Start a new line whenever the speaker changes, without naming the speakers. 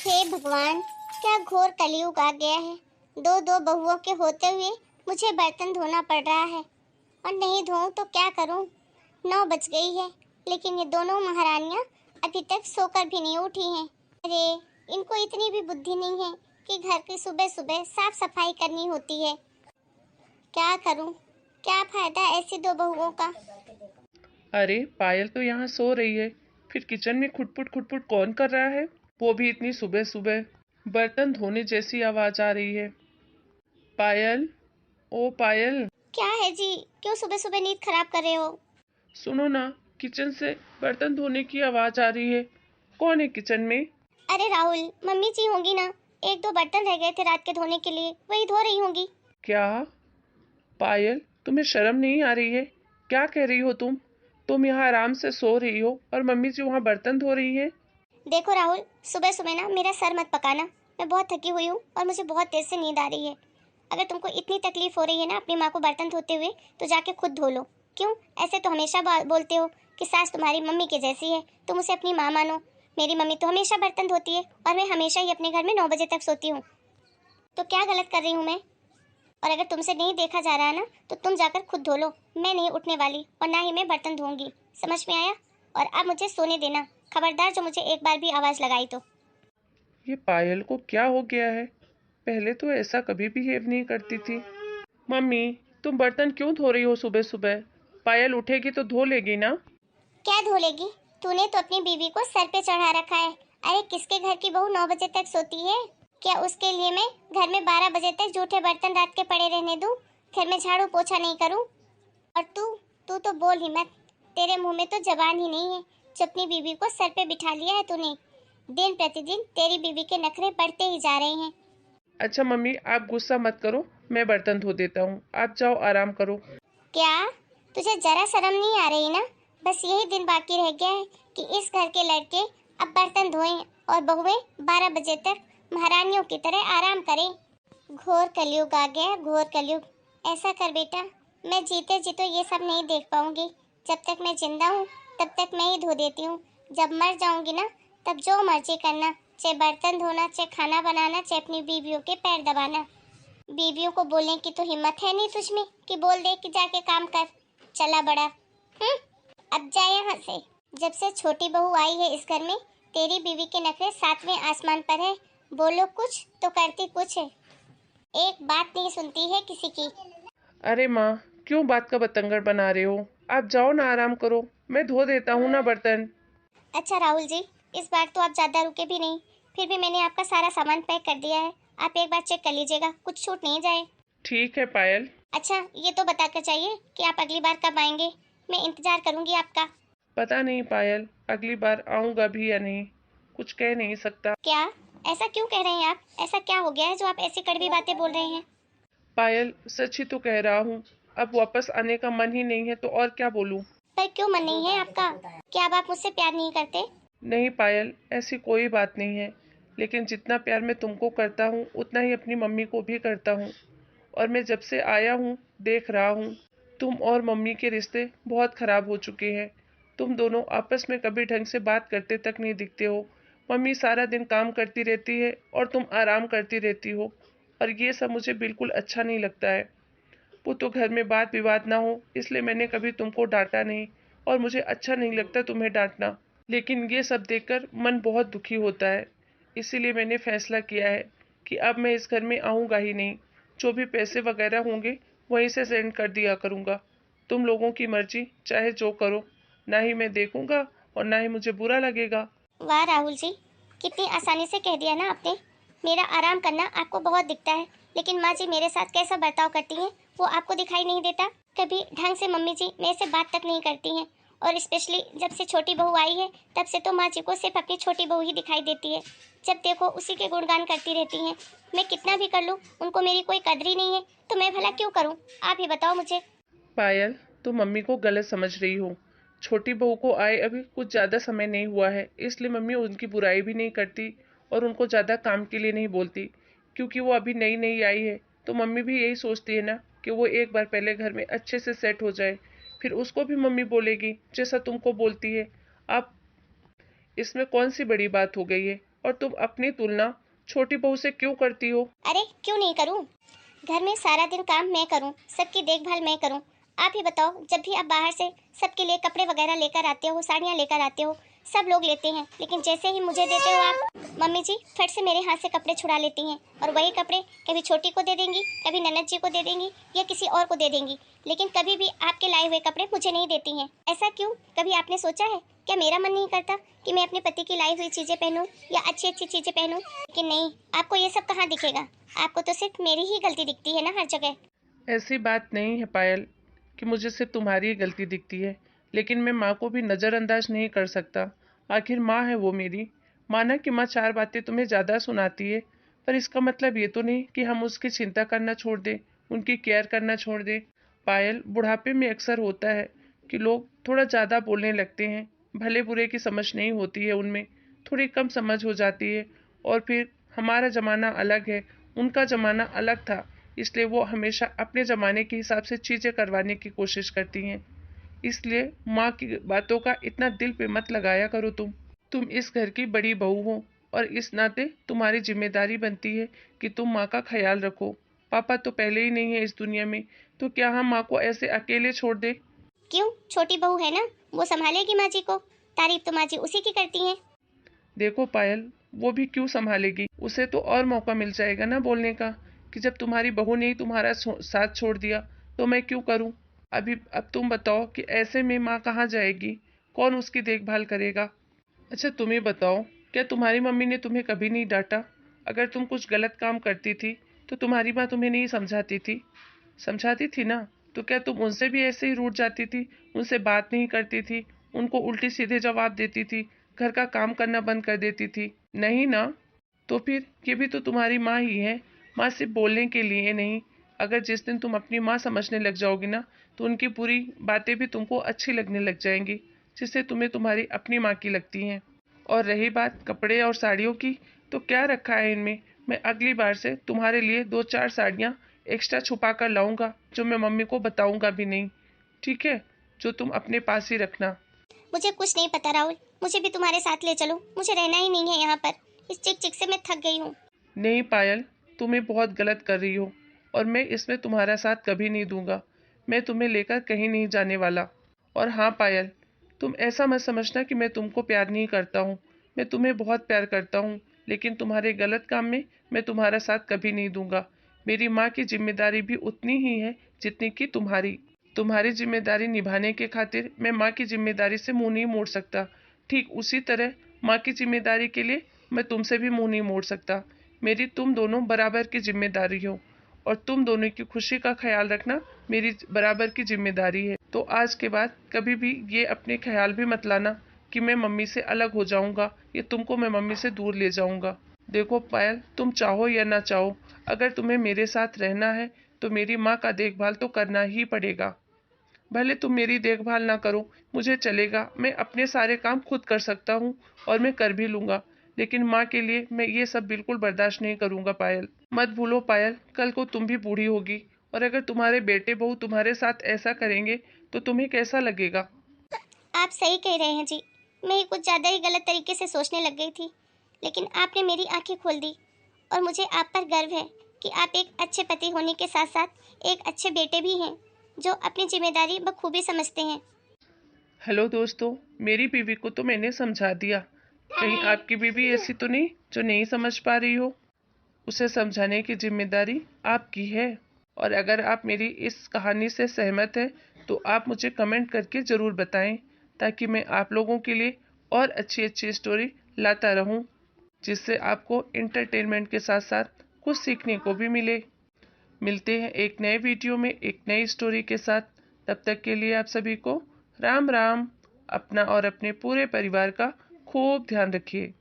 हे भगवान, क्या घोर कलयुग आ गया है। दो दो बहुओं के होते हुए मुझे बर्तन धोना पड़ रहा है, और नहीं धोऊं तो क्या करूं। 9 बज गई है, लेकिन ये दोनों महारानियां अभी तक सोकर भी नहीं उठी हैं। अरे, इनको इतनी भी बुद्धि नहीं है कि घर की सुबह सुबह साफ सफाई करनी होती है। क्या करूं, क्या फायदा ऐसी दो बहुओं का।
अरे पायल तो यहाँ सो रही है, फिर किचन में खुटपुट खुटपुट कौन कर रहा है? वो भी इतनी सुबह सुबह। बर्तन धोने जैसी आवाज आ रही है। पायल, ओ पायल,
क्या है जी, क्यों सुबह सुबह नींद खराब कर रहे हो।
सुनो ना, किचन से बर्तन धोने की आवाज आ रही है। कौन है किचन में?
अरे राहुल, मम्मी जी होंगी ना। एक दो बर्तन रह गए थे रात के धोने के लिए, वही धो रही होंगी।
क्या? पायल, तुम्हें शर्म नहीं आ रही है? क्या कह रही हो तुम? तुम यहाँ आराम से सो रही हो और मम्मी जी वहाँ बर्तन धो रही है।
देखो राहुल, सुबह सुबह ना मेरा सर मत पकाना। मैं बहुत थकी हुई हूँ और मुझे बहुत तेज से नींद आ रही है। अगर तुमको इतनी तकलीफ हो रही है ना अपनी माँ को बर्तन धोते हुए, तो जाके खुद धो लो। क्यों, ऐसे तो हमेशा बोलते हो कि सास तुम्हारी मम्मी के जैसी है, तुम उसे अपनी माँ मानो। मेरी मम्मी तो हमेशा बर्तन धोती है और मैं हमेशा ही अपने घर में 9 बजे तक सोती हूँ। तो क्या गलत कर रही हूँ मैं। और अगर तुमसे नहीं देखा जा रहा है ना, तो तुम जाकर खुद धो लो। मैं नहीं उठने वाली और ना ही मैं बर्तन धोऊंगी। समझ में आया? और अब मुझे सोने देना। खबरदार जो मुझे एक बार भी आवाज लगाई तो।
ये पायल को क्या हो गया है? पहले तो ऐसा कभी बिहेव नहीं करती थी। मम्मी, तुम बर्तन क्यों धो रही हो सुबह सुबह? पायल उठेगी तो धो लेगी ना?
क्या धोलेगी? तूने तो अपनी बीवी को सर पे चढ़ा रखा है। अरे, किसके घर की बहू 9 बजे तक सोती है? क्या उसके लिए मैं घर में 12 बजे तक जूठे बर्तन रात के पड़े रहने दूं? घर में झाड़ू पोछा नहीं करूं? और तू तू तो बोल ही मत। तेरे मुंह में तो जबान ही नहीं है जो अपनी बीवी को सर पे बिठा लिया है तूने। दिन प्रतिदिन तेरी बीवी के नखरे बढ़ते ही जा रहे हैं।
अच्छा मम्मी, आप गुस्सा मत करो, मैं बर्तन धो देता हूँ, आप जाओ आराम करो।
क्या, तुझे जरा शर्म नहीं आ रही ना? बस यही दिन बाकी रह गया है कि इस घर के लड़के अब बर्तन धोएं और बहुएं 12 बजे तक महारानियों की तरह आराम करें। घोर कलयुग आ गया, घोर कलयुग। ऐसा कर बेटा, मैं जीते जी तो ये सब नहीं देख पाऊंगी। जब तक मैं जिंदा हूँ तब तक मैं ही धो देती हूँ। जब मर जाऊंगी ना, तब जो मर्जी करना, चाहे बर्तन धोना, चाहे खाना बनाना, चाहे अपनी बीवियों के पैर दबाना। बीवियों को बोलने की तो हिम्मत है नहीं तुझ में कि बोल दे कि जाके काम कर। चला बड़ा। अब जा यहाँ से। जब से छोटी बहू आई है इस घर में, तेरी बीवी के नखरे 7वें आसमान पर है। बोलो कुछ तो करती कुछ है। एक बात नहीं सुनती है किसी की।
अरे माँ, क्यों बात का बतंगड़ बना रहे हो? आप जाओ ना आराम करो, मैं धो देता हूँ ना बर्तन।
अच्छा राहुल जी, इस बार तो आप ज्यादा रुके भी नहीं। फिर भी मैंने आपका सारा सामान पैक कर दिया है। आप एक बार चेक कर लीजिएगा, कुछ छूट नहीं जाए।
ठीक है पायल।
अच्छा, ये तो बताकर चाहिए कि आप अगली बार कब आएंगे। मैं इंतजार करूंगी आपका।
पता नहीं पायल, अगली बार आऊँगा भी या नहीं, कुछ कह नहीं सकता।
क्या, ऐसा क्यों कह रहे हैं आप? ऐसा क्या हो गया है जो आप ऐसी कड़वी बातें बोल रहे हैं?
पायल, सच ही तो कह रहा हूँ। अब वापस आने का मन ही नहीं है तो और क्या बोलूँ।
पर क्यों मन नहीं है आपका? क्या अब आप मुझसे प्यार नहीं करते?
नहीं पायल, ऐसी कोई बात नहीं है, लेकिन जितना प्यार मैं तुमको करता हूँ उतना ही अपनी मम्मी को भी करता हूँ। और मैं जब से आया हूँ देख रहा हूँ, तुम और मम्मी के रिश्ते बहुत खराब हो चुके हैं। तुम दोनों आपस में कभी ढंग से बात करते तक नहीं दिखते हो। मम्मी सारा दिन काम करती रहती है और तुम आराम करती रहती हो, और ये सब मुझे बिल्कुल अच्छा नहीं लगता है। वो तो घर में बात विवाद ना हो इसलिए मैंने कभी तुमको डांटा नहीं, और मुझे अच्छा नहीं लगता तुम्हें डांटना। लेकिन ये सब देखकर मन बहुत दुखी होता है। इसीलिए मैंने फैसला किया है कि अब मैं इस घर में आऊँगा ही नहीं। जो भी पैसे वगैरह होंगे वहीं से सेंड कर दिया करूँगा। तुम लोगों की मर्जी, चाहे जो करो। ना ही मैं देखूँगा और ना ही मुझे बुरा लगेगा।
वाह राहुल जी, कितनी आसानी से कह दिया ना आपने। मेरा आराम करना आपको बहुत दिखता है, लेकिन माँ जी मेरे साथ कैसा बर्ताव करती हैं वो आपको दिखाई नहीं देता। कभी ढंग से मम्मी जी मेरे से बात तक नहीं करती हैं। और स्पेशली जब से छोटी बहू आई है, तब से तो माँ जी को सिर्फ अपनी छोटी बहू ही दिखाई देती है। जब देखो उसी के गुणगान करती रहती हैं। मैं कितना भी कर लूँ, उनको मेरी कोई कदर ही नहीं है, तो मैं भला क्यों करूँ? आप ही बताओ मुझे।
पायल, तुम मम्मी को गलत समझ रही हो। छोटी बहू को आए अभी कुछ ज़्यादा समय नहीं हुआ है, इसलिए मम्मी उनकी बुराई भी नहीं करती और उनको ज़्यादा काम के लिए नहीं बोलती। क्योंकि वो अभी नई नई आई है, तो मम्मी भी यही सोचती है ना कि वो एक बार पहले घर में अच्छे से सेट हो जाए, फिर उसको भी मम्मी बोलेगी जैसा तुमको बोलती है। आप, इसमें कौन सी बड़ी बात हो गई है? और तुम अपनी तुलना छोटी बहू से क्यों करती हो?
अरे क्यों नहीं करूं? घर में सारा दिन काम मैं करूं, सबकी देखभाल मैं करूं। आप ही बताओ, जब भी आप बाहर से सबके लिए कपड़े वगैरह लेकर आते हो, साड़ियाँ लेकर आते हो, सब लोग लेते हैं, लेकिन जैसे ही मुझे देते हो आप, मम्मी जी फट से मेरे हाथ से कपड़े छुड़ा लेती हैं और वही कपड़े कभी छोटी को दे देंगी, कभी ननद जी को दे देंगी या किसी और को दे देंगी, लेकिन कभी भी आपके लाए हुए कपड़े मुझे नहीं देती हैं। ऐसा क्यों? कभी आपने सोचा है? क्या मेरा मन नहीं करता कि मैं अपने पति की लाई हुई चीज़ें पहनूं या अच्छी अच्छी चीज़ें पहनूं? लेकिन नहीं, आपको ये सब कहाँ दिखेगा? आपको तो सिर्फ मेरी ही गलती दिखती है ना हर जगह।
ऐसी बात नहीं है पायल कि मुझे सिर्फ तुम्हारी ही गलती दिखती है, लेकिन मैं माँ को भी नज़रअंदाज नहीं कर सकता। आखिर माँ है वो मेरी। माना कि माँ चार बातें तुम्हें ज़्यादा सुनाती है, पर इसका मतलब ये तो नहीं कि हम उसकी चिंता करना छोड़ दें, उनकी केयर करना छोड़ दें। पायल, बुढ़ापे में अक्सर होता है कि लोग थोड़ा ज़्यादा बोलने लगते हैं, भले बुरे की समझ नहीं होती है उनमें, थोड़ी कम समझ हो जाती है। और फिर हमारा ज़माना अलग है, उनका ज़माना अलग था, इसलिए वो हमेशा अपने ज़माने के हिसाब से चीज़ें करवाने की कोशिश करती हैं। इसलिए माँ की बातों का इतना दिल पे मत लगाया करो तुम इस घर की बड़ी बहू हो और इस नाते तुम्हारी जिम्मेदारी बनती है कि तुम माँ का ख्याल रखो। पापा तो पहले ही नहीं है इस दुनिया में, तो क्या हम माँ को ऐसे अकेले छोड़ दें?
क्यों? छोटी बहू है ना, वो संभालेगी माँ जी को। तारीफ तो माँ जी उसी की करती हैं।
देखो पायल, वो भी क्यों संभालेगी? उसे तो और मौका मिल जाएगा ना बोलने का कि जब तुम्हारी बहू ने ही तुम्हारा साथ छोड़ दिया तो मैं क्यों करूं? अब तुम बताओ कि ऐसे में माँ कहाँ जाएगी? कौन उसकी देखभाल करेगा? अच्छा तुम ही बताओ, क्या तुम्हारी मम्मी ने तुम्हें कभी नहीं डांटा? अगर तुम कुछ गलत काम करती थी तो तुम्हारी माँ तुम्हें नहीं समझाती थी? समझाती थी ना? तो क्या तुम उनसे भी ऐसे ही रूठ जाती थी, उनसे बात नहीं करती थी, उनको उल्टे सीधे जवाब देती थी, घर का काम करना बंद कर देती थी? नहीं ना? तो फिर ये भी तो तुम्हारी माँ ही है। माँ सिर्फ बोलने के लिए नहीं। अगर जिस दिन तुम अपनी माँ समझने लग जाओगी ना, तो उनकी पूरी बातें भी तुमको अच्छी लगने लग जाएंगी, जिससे तुम्हें तुम्हारी अपनी माँ की लगती हैं। और रही बात कपड़े और साड़ियों की, तो क्या रखा है इनमें? मैं अगली बार से तुम्हारे लिए 2-4 साड़ियाँ एक्स्ट्रा छुपा कर लाऊंगा, जो मैं मम्मी को बताऊंगा भी नहीं। ठीक है? जो तुम अपने पास ही रखना।
मुझे कुछ नहीं पता राहुल, मुझे भी तुम्हारे साथ ले चलो, मुझे रहना ही नहीं है यहाँ पर। इस चिक चिक से मैं थक गई हूँ।
नहीं पायल, तुम्हें बहुत गलत कर रही हो और मैं इसमें तुम्हारा साथ कभी नहीं दूंगा। मैं तुम्हें लेकर कहीं नहीं जाने वाला। और हाँ पायल, तुम ऐसा मत समझना कि मैं तुमको प्यार नहीं करता हूँ। मैं तुम्हें बहुत प्यार करता हूँ, लेकिन तुम्हारे गलत काम में मैं तुम्हारा साथ कभी नहीं दूंगा। मेरी माँ की जिम्मेदारी भी उतनी ही है जितनी कि तुम्हारी। तुम्हारी जिम्मेदारी निभाने के खातिर मैं माँ की जिम्मेदारी से मुंह नहीं मोड़ सकता। ठीक उसी तरह माँ की जिम्मेदारी के लिए मैं तुमसे भी मुंह नहीं मोड़ सकता। मेरी तुम दोनों बराबर की जिम्मेदारी हो और तुम दोनों की खुशी का ख्याल रखना मेरी बराबर की जिम्मेदारी है। तो आज के बाद कभी भी ये अपने ख्याल भी मत लाना कि मैं मम्मी से अलग हो जाऊंगा या तुमको मैं मम्मी से दूर ले जाऊंगा। देखो पायल, तुम चाहो या ना चाहो, अगर तुम्हें मेरे साथ रहना है तो मेरी माँ का देखभाल तो करना ही पड़ेगा। भले तुम मेरी देखभाल ना करो, मुझे चलेगा, मैं अपने सारे काम खुद कर सकता हूँ और मैं कर भी लूंगा, लेकिन माँ के लिए मैं ये सब बिल्कुल बर्दाश्त नहीं करूंगा पायल। मत भूलो पायल, कल को तुम भी बूढ़ी होगी और अगर तुम्हारे बेटे बहू तुम्हारे साथ ऐसा करेंगे तो तुम्हें कैसा लगेगा?
आप सही कह रहे हैं जी, मैं कुछ ज़्यादा ही गलत तरीके से सोचने लग गई थी, लेकिन आपने मेरी आंखें खोल दी और मुझे आप पर गर्व है कि आप एक अच्छे पति होने के साथ साथ एक अच्छे बेटे भी हैं, जो अपनी जिम्मेदारी बखूबी समझते हैं।
हेलो दोस्तों, मेरी बीवी को तो मैंने समझा दिया। कहीं आपकी बीवी ऐसी तो नहीं जो नहीं समझ पा रही हो? उसे समझाने की जिम्मेदारी आपकी है। और अगर आप मेरी इस कहानी से सहमत हैं तो आप मुझे कमेंट करके ज़रूर बताएं, ताकि मैं आप लोगों के लिए और अच्छी अच्छी स्टोरी लाता रहूं, जिससे आपको इंटरटेनमेंट के साथ साथ कुछ सीखने को भी मिले। मिलते हैं एक नए वीडियो में एक नई स्टोरी के साथ। तब तक के लिए आप सभी को राम राम। अपना और अपने पूरे परिवार का खूब ध्यान रखिए।